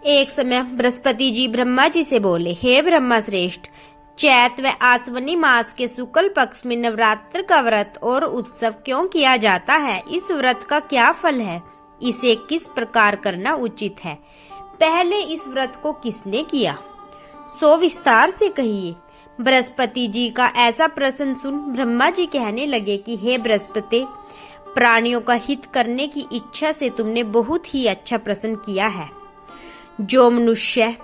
एक समय बृहस्पति जी ब्रह्मा जी से बोले, हे ब्रह्मा श्रेष्ठ, चैत व आश्विनी मास के शुक्ल पक्ष में नवरात्र का व्रत और उत्सव क्यों किया जाता है? इस व्रत का क्या फल है? इसे किस प्रकार करना उचित है? पहले इस व्रत को किसने किया, सो विस्तार से कहिए। बृहस्पति जी का ऐसा प्रश्न सुन ब्रह्मा जी कहने लगे कि हे बृहस्पति, प्राणियों का हित करने की इच्छा से तुमने बहुत ही अच्छा प्रश्न किया है। जो मनुष्य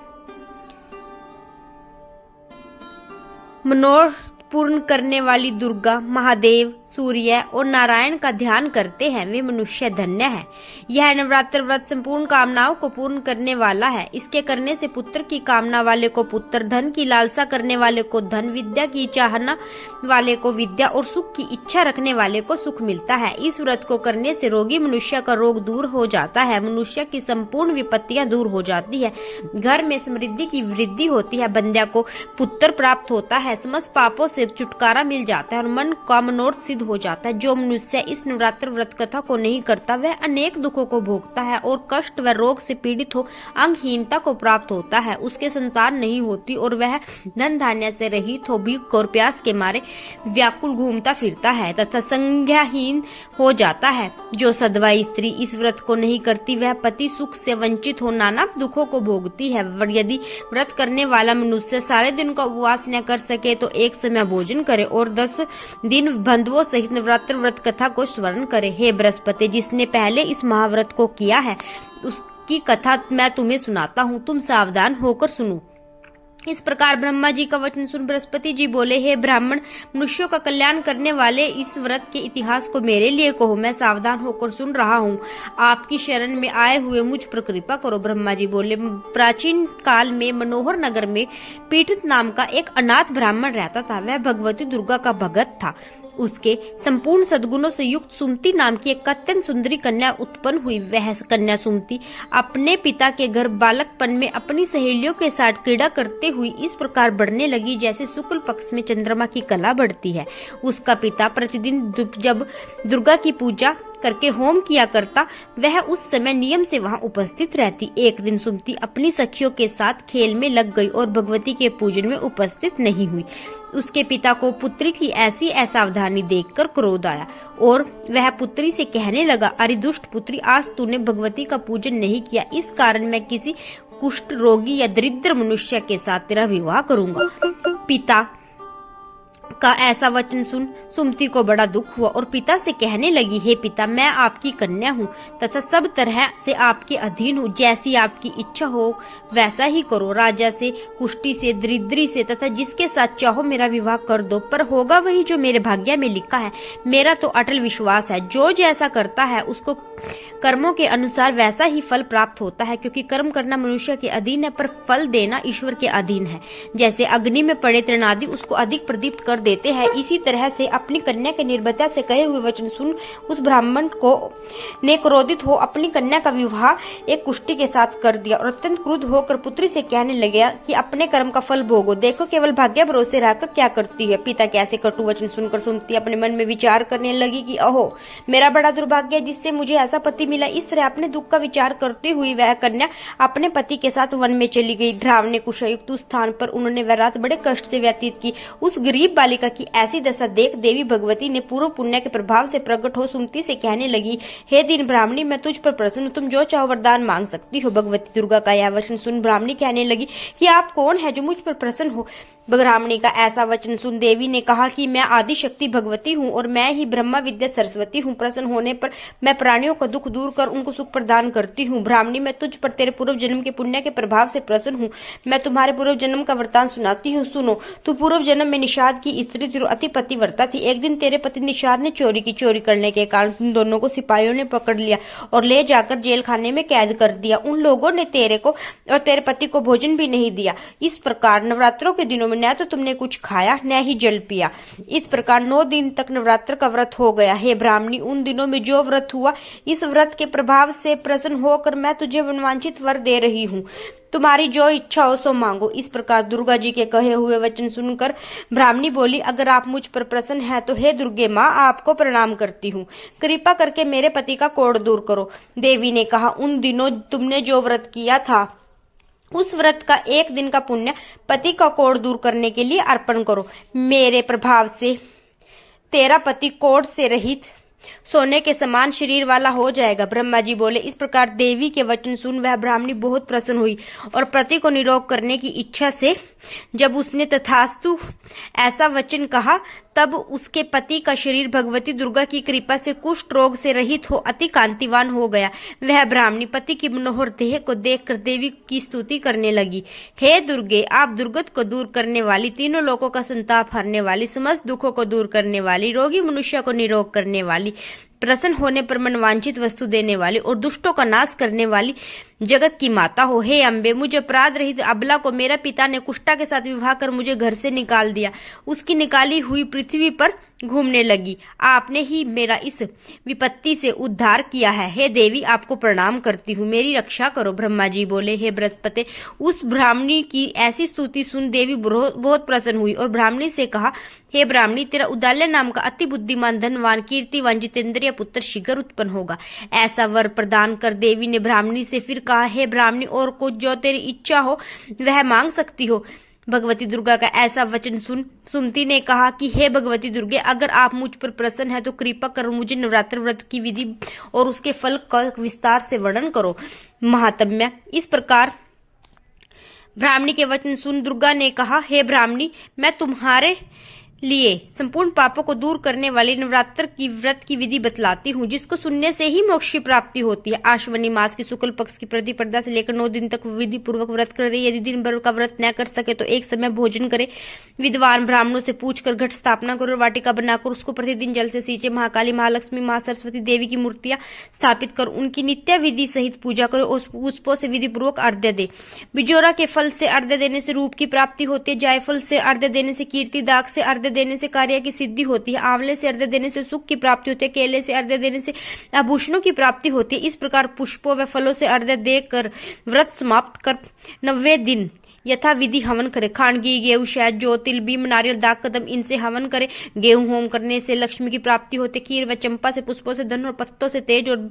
मनोरथ पूर्ण करने वाली दुर्गा, महादेव, सूर्य और नारायण का ध्यान करते हैं, वे मनुष्य धन्य है। यह नवरात्र व्रत संपूर्ण कामनाओं को पूर्ण करने वाला है। इसके करने से पुत्र की कामना वाले को पुत्र, धन की लालसा करने वाले को धन, विद्या की चाहना वाले को विद्या और सुख की इच्छा रखने वाले को सुख मिलता है। इस व्रत को करने से रोगी मनुष्य का रोग दूर हो जाता है, मनुष्य की संपूर्ण विपत्तियां दूर हो जाती है, घर में समृद्धि की वृद्धि होती है, बंध्या को पुत्र प्राप्त होता है, समस्त पापों से छुटकारा मिल जाता है और मन का मनोरथ सिद्ध हो जाता है। जो मनुष्य इस नवरात्र व्रत कथा को नहीं करता वह अनेक दुखों को भोगता है और कष्ट व रोग से पीड़ित हो अंगहीनता को प्राप्त होता है। उसके संतान नहीं होती और वह धन धान्य से रहित हो भूख और प्यास के मारे व्याकुल घूमता फिरता है तथा संज्ञाहीन हो जाता है। जो सधवा स्त्री इस व्रत को नहीं करती वह पति सुख से वंचित हो नाना दुखों को भोगती है। यदि व्रत करने वाला मनुष्य सारे दिन का उपवास न कर सके तो एक समय भोजन करे और 10 दिन बंधुओं सहित नवरात्र व्रत कथा को स्मरण करे। हे बृहस्पति, जिसने पहले इस महाव्रत को किया है उसकी कथा मैं तुम्हें सुनाता हूँ, तुम सावधान होकर सुनो। इस प्रकार ब्रह्मा जी का वचन सुन बृहस्पति जी बोले, हे ब्राह्मण, मनुष्यों का कल्याण करने वाले इस व्रत के इतिहास को मेरे लिए कहो, मैं सावधान होकर सुन रहा हूँ। आपकी शरण में आए हुए मुझ पर कृपा करो। ब्रह्मा जी बोले, प्राचीन काल में मनोहर नगर में पीठित नाम का एक अनाथ ब्राह्मण रहता था। वह भगवती दुर्गा का भगत था। उसके संपूर्ण सद्गुणों से युक्त सुमति नाम की एक अत्यंत सुंदरी कन्या उत्पन्न हुई। वह कन्या सुमति अपने पिता के घर बालकपन में अपनी सहेलियों के साथ क्रीड़ा करते हुई इस प्रकार बढ़ने लगी जैसे शुक्ल पक्ष में चंद्रमा की कला बढ़ती है। उसका पिता प्रतिदिन जब दुर्गा की पूजा करके होम किया करता वह उस समय नियम से वहां उपस्थित रहती। एक दिन सुमति अपनी सखियों के साथ खेल में लग गई और भगवती के पूजन में उपस्थित नहीं हुई। उसके पिता को पुत्री की ऐसी असावधानी देखकर क्रोध आया और वह पुत्री से कहने लगा, अरे दुष्ट पुत्री, आज तूने भगवती का पूजन नहीं किया, इस कारण मैं किसी कुष्ठ रोगी या दरिद्र मनुष्य के साथ तेरा विवाह करूंगा। पिता का ऐसा वचन सुन सुमति को बड़ा दुख हुआ और पिता से कहने लगी, हे पिता, मैं आपकी कन्या हूँ तथा सब तरह से आपके अधीन हूँ। जैसी आपकी इच्छा हो वैसा ही करो। राजा से, कुष्ठी से, दरिद्री से तथा जिसके साथ चाहो मेरा विवाह कर दो, पर होगा वही जो मेरे भाग्य में लिखा है। मेरा तो अटल विश्वास है, जो जैसा करता है उसको कर्मों के अनुसार वैसा ही फल प्राप्त होता है, क्योंकि कर्म करना मनुष्य के अधीन है पर फल देना ईश्वर के अधीन है। जैसे अग्नि में पड़े तृणादि उसको अधिक प्रदीप्त कर देते हैं, इसी तरह से अपनी कन्या के निर्भयता से कहे हुए वचन सुन उस ब्राह्मण को ने क्रोधित हो अपनी कन्या का विवाह एक कुष्ठी के साथ कर दिया और अत्यंत क्रुद्ध होकर पुत्री से कहने लगा कि अपने कर्म का फल भोगो, देखो केवल भाग्य भरोसे रहकर क्या करती है। पिता के ऐसे कटु वचन सुनकर सुमति अपने मन में विचार करने लगी कि अहो, मेरा बड़ा दुर्भाग्य जिससे मुझे ऐसा पति मिला। इस तरह अपने दुख का विचार करते हुए वह कन्या अपने पति के साथ वन में चली गई। ड्रावने कुशयुक्त उस स्थान पर उन्होंने वह रात बड़े कष्ट से व्यतीत की। उस गरीब बालिका की ऐसी दशा देख देवी भगवती ने पूर्व पुण्य के प्रभाव से प्रकट हो सुमति से कहने लगी, हे दीन ब्राह्मणी, मैं तुझ पर प्रसन्न, तुम जो चाहो वरदान मांग सकती हो। भगवती दुर्गा का यह वचन सुन ब्राह्मणी कहने लगी कि आप कौन है जो मुझ पर प्रसन्न हो। ब्राह्मणी का ऐसा वचन सुन देवी ने कहा कि मैं आदि शक्ति भगवती हूँ और मैं ही ब्रह्मा विद्या सरस्वती हूँ। प्रसन्न होने पर मैं प्राणियों का दुख दूर कर उनको सुख प्रदान करती हूँ। ब्राह्मणी, मैं तुझ पर तेरे पूर्व जन्म के पुण्य के प्रभाव से प्रसन्न हूँ। मैं तुम्हारे पूर्व जन्म का वृतांत सुनाती हूँ, सुनो। तू पूर्व जन्म में निषाद की स्त्री थी, अति पतिव्रता थी। एक दिन तेरे पति निषाद ने चोरी की। चोरी करने के कारण तुम दोनों को सिपाहियों ने पकड़ लिया और ले जाकर जेल खाने में कैद कर दिया। उन लोगों ने तेरे को और तेरे पति को भोजन भी नहीं दिया। इस प्रकार नवरात्रों के दिनों में न तो तुमने कुछ खाया न ही जल पिया। इस प्रकार 9 दिन तक नवरात्र का व्रत हो गया। हे ब्राह्मणी, उन दिनों में जो व्रत हुआ, इस व्रत के प्रभाव से प्रसन्न होकर मैं तुझे मनवांछित वर दे रही हूँ। तुम्हारी जो इच्छा हो सो मांगो। इस प्रकार दुर्गा जी के कहे हुए वचन सुनकर ब्राह्मणी बोली, अगर आप मुझ पर प्रसन्न हैं तो हे दुर्गे माँ, आपको प्रणाम करती हूँ। कृपा करके मेरे पति का कोढ़ दूर करो। देवी ने कहा, उन दिनों तुमने जो व्रत किया था उस व्रत का एक दिन का पुण्य पति का कोढ़ दूर करने के लिए अर्पण करो। मेरे प्रभाव से तेरा पति कोढ़ से रहित सोने के समान शरीर वाला हो जाएगा। ब्रह्मा जी बोले। इस प्रकार देवी के वचन सुन वह ब्राह्मणी बहुत प्रसन्न हुई और पति को निरोग करने की इच्छा से जब उसने तथास्तु ऐसा वचन कहा, तब उसके पति का शरीर भगवती दुर्गा की कृपा से कुष्ठ रोग से रहित हो अति कांतिवान हो गया। वह ब्राह्मणी पति की मनोहर देह को देखकर देवी की स्तुति करने लगी। हे दुर्गे, आप दुर्गत को दूर करने वाली, तीनों लोगों का संताप हरने वाली, समस्त दुखों को दूर करने वाली, रोगी मनुष्य को निरोग करने वाली, प्रसन्न होने पर मनवांचित वस्तु देने वाली और दुष्टों का नाश करने वाली जगत की माता हो। हे अम्बे, मुझे अपराध रहित अबला को मेरा पिता ने कुष्ठा के साथ विवाह कर मुझे घर से निकाल दिया। उसकी निकाली हुई पृथ्वी पर घूमने लगी। आपने ही मेरा इस विपत्ति से उद्धार किया है। हे देवी, आपको प्रणाम करती हूँ, मेरी रक्षा करो। ब्रह्मा जी बोले। हे बृहस्पति, उस ब्राह्मणी की ऐसी स्तुति सुन देवी बहुत प्रसन्न हुई और ब्राह्मणी से कहा, हे ब्राह्मणी, तेरा उदाल्य नाम का अति बुद्धिमान, धनवान, कीर्तिवान, जितेंद्रिय पुत्र शीघ्र उत्पन्न होगा। ऐसा वर प्रदान कर देवी ने ब्राह्मणी से फिर कहा, हे ब्राह्मणी, और कुछ जो तेरी इच्छा हो वह मांग सकती हो। भगवती दुर्गा का ऐसा वचन सुनती ने कहा कि हे भगवती दुर्गे, अगर आप मुझ पर प्रसन्न है तो कृपा कर मुझे नवरात्र व्रत की विधि और उसके फल का विस्तार से वर्णन करो। महात्म्य। इस प्रकार ब्राह्मणी के वचन सुन दुर्गा ने कहा, हे ब्राह्मणी, मैं तुम्हारे लिए संपूर्ण पापों को दूर करने वाली नवरात्र की व्रत की विधि बतलाती हूँ, जिसको सुनने से ही मोक्ष की प्राप्ति होती है। आश्विनी मास की शुक्ल पक्ष की प्रतिपदा से लेकर 9 दिन तक विधि पूर्वक व्रत करे। यदि दिन भर का व्रत न कर सके तो एक समय भोजन करे। विद्वान ब्राह्मणों से पूछकर घट स्थापना करो, वाटिका बनाकर उसको प्रतिदिन जल से सींचे। महाकाली, महालक्ष्मी, माँ सरस्वती देवी की मूर्तियां स्थापित कर उनकी नित्य विधि सहित पूजा करो और पुष्पों से विधि पूर्वक अर्घ्य दे। बिजोरा के फल से अर्घ्य देने से रूप की प्राप्ति होती है। जायफल से अर्घ्य देने से कीर्ति, दाग से अर्घ्य देने से कार्य की सिद्धि होती है। आंवले से अर्घ्य देने से सुख की प्राप्ति होती है। केले से अर्घ्य देने से आभूषणों की प्राप्ति होती है। इस प्रकार पुष्पों व फलों से अर्घ्य देकर व्रत समाप्त कर 90 दिन यथा विधि हवन करे। खांडगी, गेहूं, शहद, जौ, तिल, बीम, नारियल, दाग, कदम, इनसे हवन करे। गेहूं होम करने से लक्ष्मी की प्राप्ति होती है। खीर व चंपा से, पुष्पों से धन और पत्तों से तेज और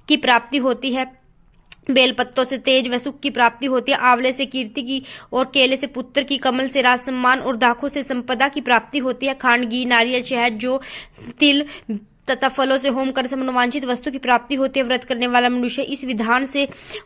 की प्राप्ति होती है। बेल पत्तों से तेज व सुख की प्राप्ति होती है। आंवले से कीर्ति की और केले से पुत्र की, कमल से राज सम्मान और दाखों से संपदा की प्राप्ति होती है। खांड, घी, नारियल, शहद, जौ, तिल तथा फलों से होम कर मनोवांछित वस्तु की प्राप्ति होती है। व्रत करने वाला मनुष्य इस विधान से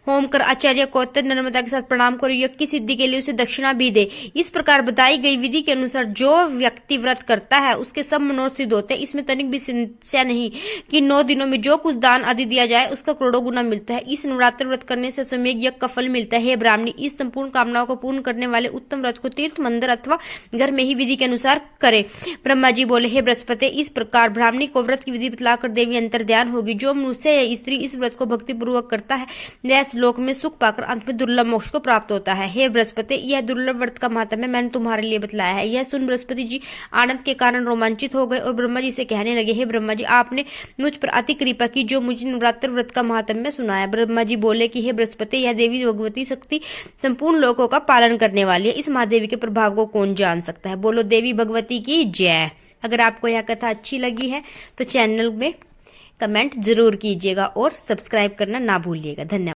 होम कर आचार्य को नर्मदा के साथ प्रणाम कर यज्ञ की सिद्धि के लिए उसे दक्षिणा भी दे। इस प्रकार बताई गई विधि के अनुसार जो व्यक्ति व्रत करता है उसके सब मनोरथ सिद्ध होते हैं। इसमें तनिक भी संशय नहीं कि 9 दिनों में जो कुछ दान आदि दिया जाए उसका करोड़ों गुना मिलता है। इस नवरात्र व्रत करने से स्वमेघ यज्ञ का फल मिलता है। हे ब्राह्मणी, इस संपूर्ण कामनाओं को पूर्ण करने वाले उत्तम व्रत को तीर्थ, मंदिर अथवा घर में ही विधि के अनुसार करे। ब्रह्मा जी बोले। हे बृहस्पति, इस प्रकार ब्राह्मणी को व्रत की विधि बतलाकर देवी अंतर ध्यान होगी। जो मनुष्य या स्त्री इस व्रत को भक्ति पूर्वक करता है वह श्लोक में सुख पाकर अंत में दुर्लभ मोक्ष को प्राप्त होता है। हे बृहस्पति, यह दुर्लभ व्रत का महात्म्य मैंने तुम्हारे लिए बतलाया है। यह सुन बृहस्पति जी आनंद के कारण रोमांचित हो गए और ब्रह्मा जी से कहने लगे, हे ब्रह्मा जी, आपने मुझ पर अति कृपा की जो मुझे नवरात्र व्रत का महात्म्य सुनाया। ब्रह्मा जी बोले कि हे बृहस्पति, यह देवी भगवती शक्ति संपूर्ण लोकों का पालन करने वाली है। इस महादेवी के प्रभाव को कौन जान सकता है। बोलो देवी भगवती की जय। अगर आपको यह कथा अच्छी लगी है तो चैनल में कमेंट जरूर कीजिएगा और सब्सक्राइब करना ना भूलिएगा। धन्यवाद।